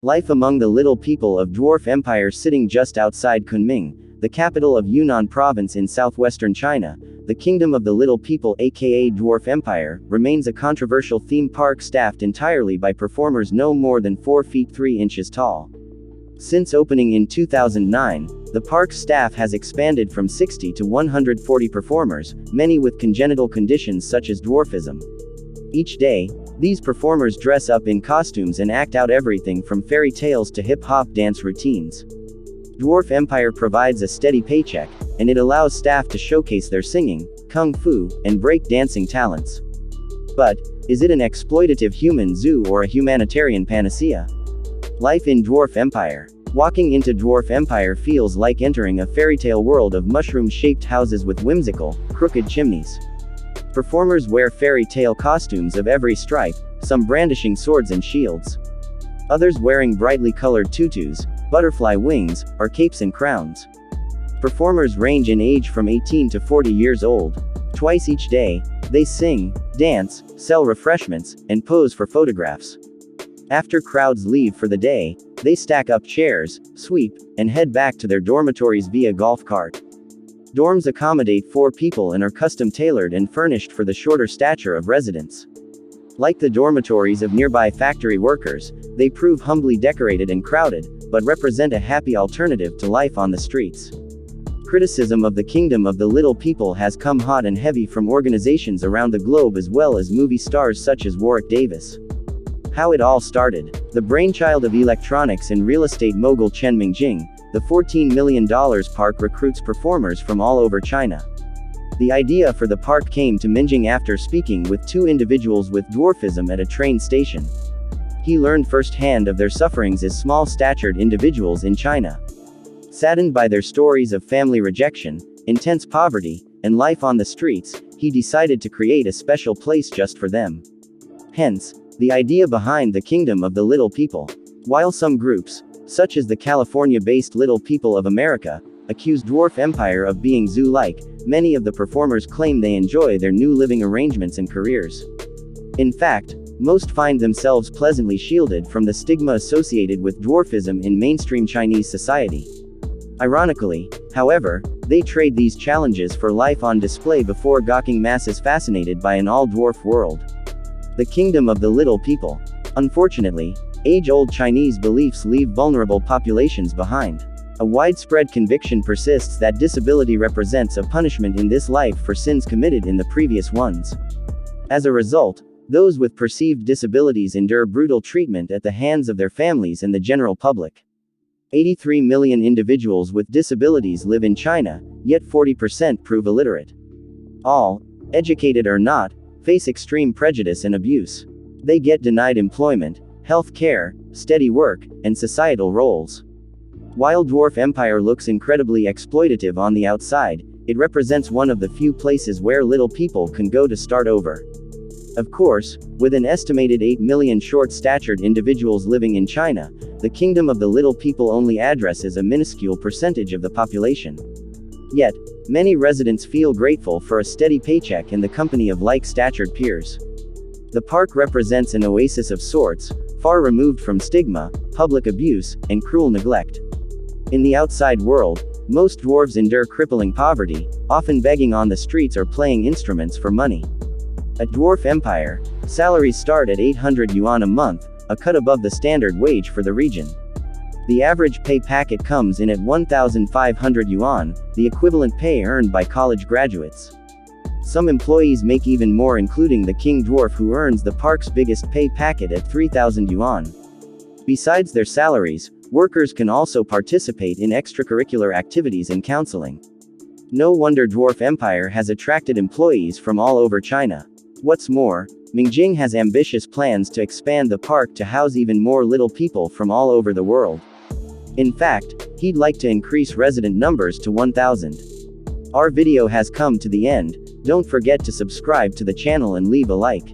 Life among the little people of Dwarf Empire. Sitting just outside Kunming, the capital of Yunnan province in southwestern China, the Kingdom of the Little People aka Dwarf Empire, remains a controversial theme park staffed entirely by performers no more than 4 feet 3 inches tall. Since opening in 2009, the park's staff has expanded from 60 to 140 performers, many with congenital conditions such as dwarfism. Each day, these performers dress up in costumes and act out everything from fairy tales to hip-hop dance routines. Dwarf Empire provides a steady paycheck, and it allows staff to showcase their singing, kung fu, and break dancing talents. But, is it an exploitative human zoo or a humanitarian panacea? Life in Dwarf Empire. Walking into Dwarf Empire feels like entering a fairytale world of mushroom-shaped houses with whimsical, crooked chimneys. Performers wear fairy tale costumes of every stripe, some brandishing swords and shields. Others wearing brightly colored tutus, butterfly wings, or capes and crowns. Performers range in age from 18 to 40 years old. Twice each day, they sing, dance, sell refreshments, and pose for photographs. After crowds leave for the day, they stack up chairs, sweep, and head back to their dormitories via golf cart. Dorms accommodate 4 people and are custom-tailored and furnished for the shorter stature of residents. Like the dormitories of nearby factory workers, they prove humbly decorated and crowded, but represent a happy alternative to life on the streets. Criticism of the Kingdom of the Little People has come hot and heavy from organizations around the globe as well as movie stars such as Warwick Davis. How it all started. The brainchild of electronics and real estate mogul Chen Mingjing, the $14 million park recruits performers from all over China. The idea for the park came to Mingjing after speaking with 2 individuals with dwarfism at a train station. He learned firsthand of their sufferings as small-statured individuals in China. Saddened by their stories of family rejection, intense poverty, and life on the streets, he decided to create a special place just for them. Hence, the idea behind the Kingdom of the Little People. While some groups, such as the California-based Little People of America, accuse Dwarf Empire of being zoo-like, many of the performers claim they enjoy their new living arrangements and careers. In fact, most find themselves pleasantly shielded from the stigma associated with dwarfism in mainstream Chinese society. Ironically, however, they trade these challenges for life on display before gawking masses fascinated by an all-dwarf world. The Kingdom of the Little People. Unfortunately, age-old Chinese beliefs leave vulnerable populations behind. A widespread conviction persists that disability represents a punishment in this life for sins committed in the previous ones. As a result, those with perceived disabilities endure brutal treatment at the hands of their families and the general public. 83 million individuals with disabilities live in China, yet 40% prove illiterate. All, educated or not, face extreme prejudice and abuse. They get denied employment, health care, steady work, and societal roles. While Dwarf Empire looks incredibly exploitative on the outside, it represents one of the few places where little people can go to start over. Of course, with an estimated 8 million short-statured individuals living in China, the Kingdom of the Little People only addresses a minuscule percentage of the population. Yet, many residents feel grateful for a steady paycheck and the company of like-statured peers. The park represents an oasis of sorts, far removed from stigma, public abuse, and cruel neglect. In the outside world, most dwarves endure crippling poverty, often begging on the streets or playing instruments for money. At Dwarf Empire, salaries start at 800 yuan a month, a cut above the standard wage for the region. The average pay packet comes in at 1,500 yuan, the equivalent pay earned by college graduates. Some employees make even more, including the King Dwarf, who earns the park's biggest pay packet at 3,000 yuan. Besides their salaries, workers can also participate in extracurricular activities and counseling. No wonder Dwarf Empire has attracted employees from all over China. What's more, Mingjing has ambitious plans to expand the park to house even more little people from all over the world. In fact, he'd like to increase resident numbers to 1,000. Our video has come to the end. Don't forget to subscribe to the channel and leave a like.